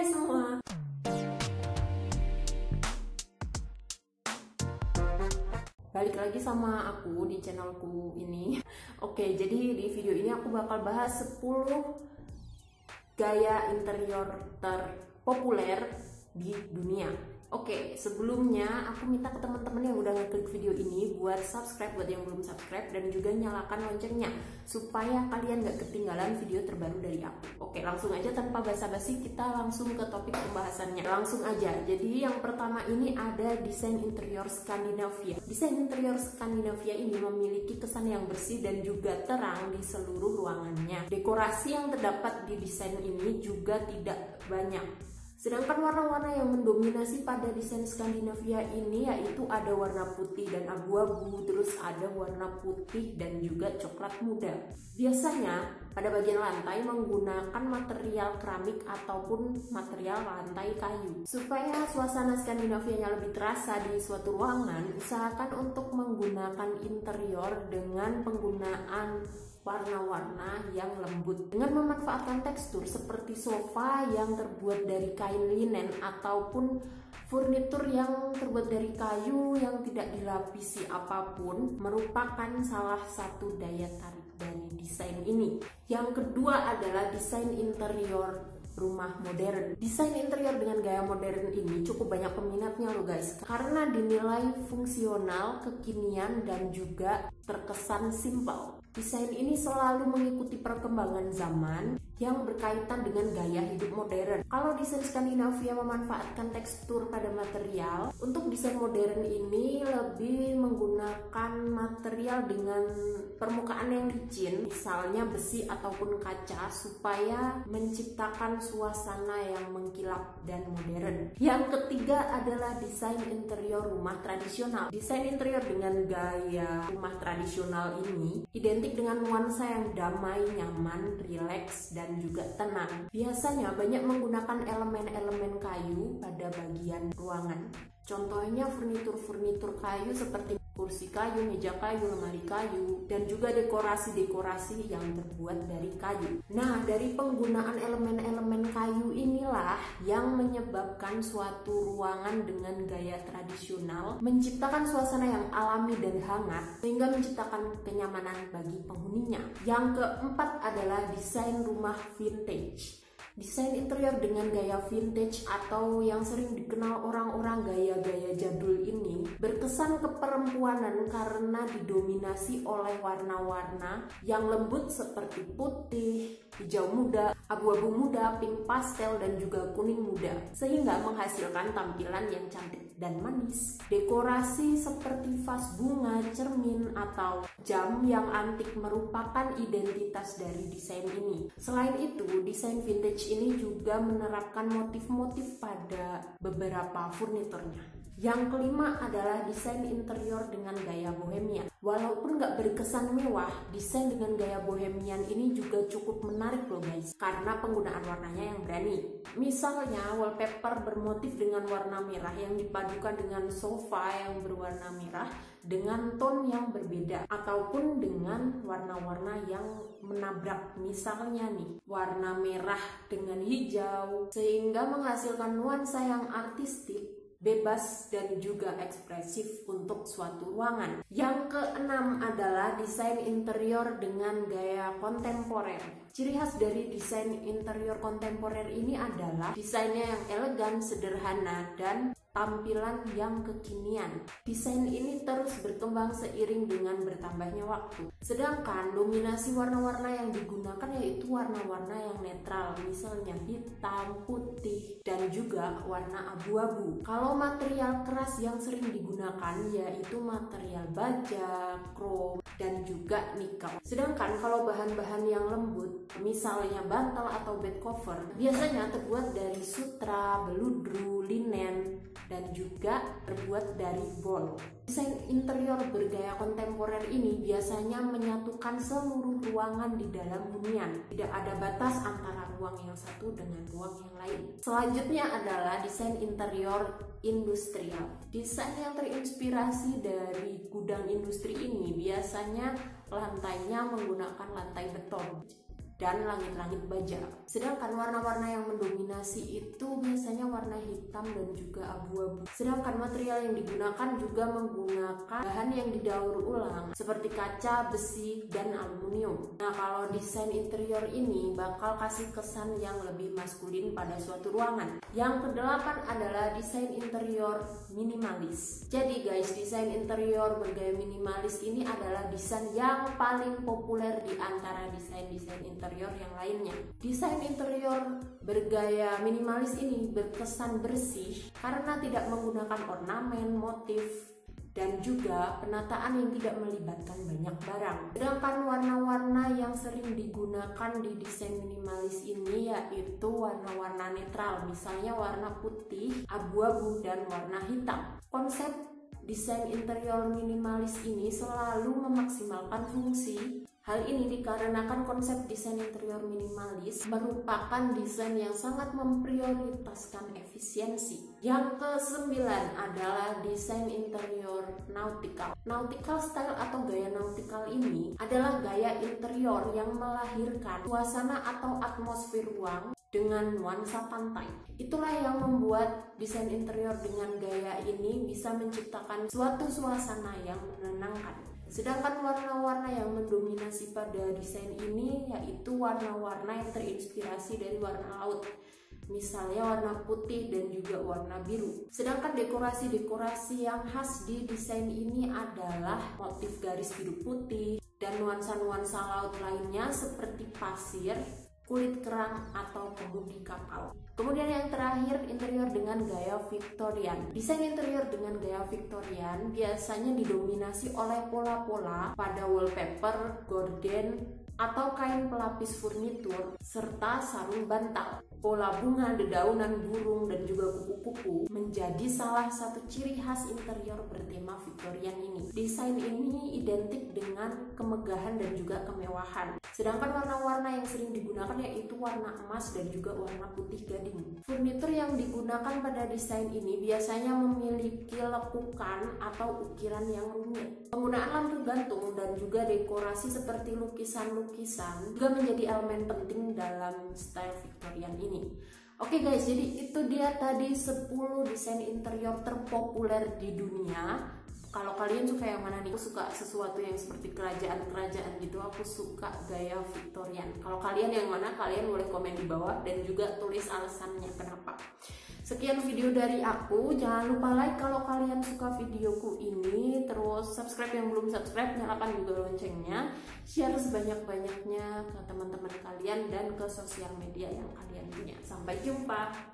Hai semua. Balik lagi sama aku di channelku ini. Oke, jadi di video ini aku bakal bahas 10 gaya interior terpopuler di dunia. Oke, sebelumnya aku minta ke teman-teman yang udah ngeklik video ini buat subscribe buat yang belum subscribe, dan juga nyalakan loncengnya supaya kalian gak ketinggalan video terbaru dari aku. Oke, langsung aja tanpa basa-basi kita langsung ke topik pembahasannya. Langsung aja. Jadi yang pertama ini ada desain interior Skandinavia. Desain interior Skandinavia ini memiliki kesan yang bersih dan juga terang di seluruh ruangannya. Dekorasi yang terdapat di desain ini juga tidak banyak. Sedangkan warna-warna yang mendominasi pada desain Skandinavia ini yaitu ada warna putih dan abu-abu, terus ada warna putih dan juga coklat muda. Biasanya pada bagian lantai menggunakan material keramik ataupun material lantai kayu. Supaya suasana Skandinavianya lebih terasa di suatu ruangan, usahakan untuk menggunakan interior dengan penggunaan warna-warna yang lembut dengan memanfaatkan tekstur seperti sofa yang terbuat dari kain linen ataupun furnitur yang terbuat dari kayu yang tidak dilapisi apapun merupakan salah satu daya tarik dari desain ini. Yang kedua adalah desain interior rumah modern. Desain interior dengan gaya modern ini cukup banyak peminatnya loh guys, karena dinilai fungsional, kekinian, dan juga terkesan simpel. Desain ini selalu mengikuti perkembangan zaman yang berkaitan dengan gaya hidup modern. Kalau desain Skandinavia memanfaatkan tekstur pada material, untuk desain modern ini lebih menggunakan material dengan permukaan yang licin, misalnya besi ataupun kaca, supaya menciptakan suasana yang mengkilap dan modern. Yang ketiga adalah desain interior rumah tradisional. Desain interior dengan gaya rumah tradisional ini identik dengan nuansa yang damai, nyaman, rileks, dan juga tenang. Biasanya banyak menggunakan elemen-elemen kayu pada bagian ruangan. Contohnya furnitur-furnitur kayu seperti kursi kayu, meja kayu, lemari kayu, dan juga dekorasi-dekorasi yang terbuat dari kayu. Nah, dari penggunaan elemen-elemen kayu inilah yang menyebabkan suatu ruangan dengan gaya tradisional menciptakan suasana yang alami dan hangat, sehingga menciptakan kenyamanan bagi penghuninya. Yang keempat adalah desain rumah vintage. Desain interior dengan gaya vintage atau yang sering dikenal orang-orang gaya-gaya jadul ini berkesan keperempuanan karena didominasi oleh warna-warna yang lembut seperti putih, hijau muda, abu-abu muda, pink pastel, dan juga kuning muda, sehingga menghasilkan tampilan yang cantik dan manis. Dekorasi seperti vas bunga, cermin, atau jam yang antik merupakan identitas dari desain ini. Selain itu, desain vintage ini juga menerapkan motif-motif pada beberapa furniturnya. Yang kelima adalah desain interior dengan gaya bohemian. Walaupun nggak berkesan mewah, desain dengan gaya bohemian ini juga cukup menarik loh guys, karena penggunaan warnanya yang berani. Misalnya wallpaper bermotif dengan warna merah yang dipadukan dengan sofa yang berwarna merah dengan tone yang berbeda, ataupun dengan warna-warna yang menabrak, misalnya nih warna merah dengan hijau, sehingga menghasilkan nuansa yang artistik, bebas, dan juga ekspresif untuk suatu ruangan. Yang keenam adalah desain interior dengan gaya kontemporer. Ciri khas dari desain interior kontemporer ini adalah desainnya yang elegan, sederhana, dan tampilan yang kekinian. Desain ini terus berkembang seiring dengan bertambahnya waktu. Sedangkan dominasi warna-warna yang digunakan yaitu warna-warna yang netral, misalnya hitam, putih, dan juga warna abu-abu. Kalau material keras yang sering digunakan yaitu material baja, krom, dan juga nikel. Sedangkan kalau bahan-bahan yang lembut, misalnya bantal atau bed cover, biasanya terbuat dari sutra, beludru, linen, dan juga terbuat dari bol. Desain interior bergaya kontemporer ini biasanya menyatukan seluruh ruangan di dalam hunian. Tidak ada batas antara ruang yang satu dengan ruang yang lain. Selanjutnya adalah desain interior industrial. Desain yang terinspirasi dari gudang industri ini biasanya lantainya menggunakan lantai beton dan langit-langit baja. Sedangkan warna-warna yang mendominasi itu biasanya warna hitam dan juga abu-abu. Sedangkan material yang digunakan juga menggunakan bahan yang didaur ulang seperti kaca, besi, dan aluminium. Nah, kalau desain interior ini bakal kasih kesan yang lebih maskulin pada suatu ruangan. Yang kedelapan adalah desain interior minimalis. Jadi guys, desain interior bergaya minimalis ini adalah desain yang paling populer di antara desain-desain interior yang lainnya. Desain interior bergaya minimalis ini berkesan bersih karena tidak menggunakan ornamen, motif, dan juga penataan yang tidak melibatkan banyak barang. Sedangkan warna-warna yang sering digunakan di desain minimalis ini yaitu warna-warna netral, misalnya warna putih, abu-abu, dan warna hitam. Konsep desain interior minimalis ini selalu memaksimalkan fungsi. Hal ini dikarenakan konsep desain interior minimalis merupakan desain yang sangat memprioritaskan efisiensi. Yang kesembilan adalah desain interior nautical. Nautical style atau gaya nautical ini adalah gaya interior yang melahirkan suasana atau atmosfer ruang dengan nuansa pantai. Itulah yang membuat desain interior dengan gaya ini bisa menciptakan suatu suasana yang menenangkan. Sedangkan warna-warna yang mendominasi pada desain ini yaitu warna-warna yang terinspirasi dari warna laut, misalnya warna putih dan juga warna biru. Sedangkan dekorasi-dekorasi yang khas di desain ini adalah motif garis biru putih dan nuansa-nuansa laut lainnya seperti pasir, kulit kerang, atau kemudi kapal. Kemudian yang terakhir, interior dengan gaya Victorian. Desain interior dengan gaya Victorian biasanya didominasi oleh pola-pola pada wallpaper, gorden, atau kain pelapis furnitur, serta sarung bantal. Pola bunga, dedaunan, burung, dan juga kupu-kupu menjadi salah satu ciri khas interior bertema Victorian ini. Desain ini identik dengan kemegahan dan juga kemewahan. Sedangkan warna-warna yang sering digunakan yaitu warna emas dan juga warna putih gading. Furnitur yang digunakan pada desain ini biasanya memiliki lekukan atau ukiran yang rumit. Penggunaan lampu gantung dan juga dekorasi seperti lukisan-lukisan juga menjadi elemen penting dalam style Victorian ini. Oke guys, jadi itu dia tadi 10 desain interior terpopuler di dunia. Kalau kalian suka yang mana nih? Aku suka sesuatu yang seperti kerajaan-kerajaan gitu. Aku suka gaya Victorian. Kalau kalian yang mana? Kalian boleh komen di bawah dan juga tulis alasannya kenapa. Sekian video dari aku. Jangan lupa like kalau kalian suka videoku ini. Terus subscribe yang belum subscribe, nyalakan juga loncengnya. Share sebanyak-banyaknya ke teman-teman kalian dan ke sosial media yang kalian punya. Sampai jumpa.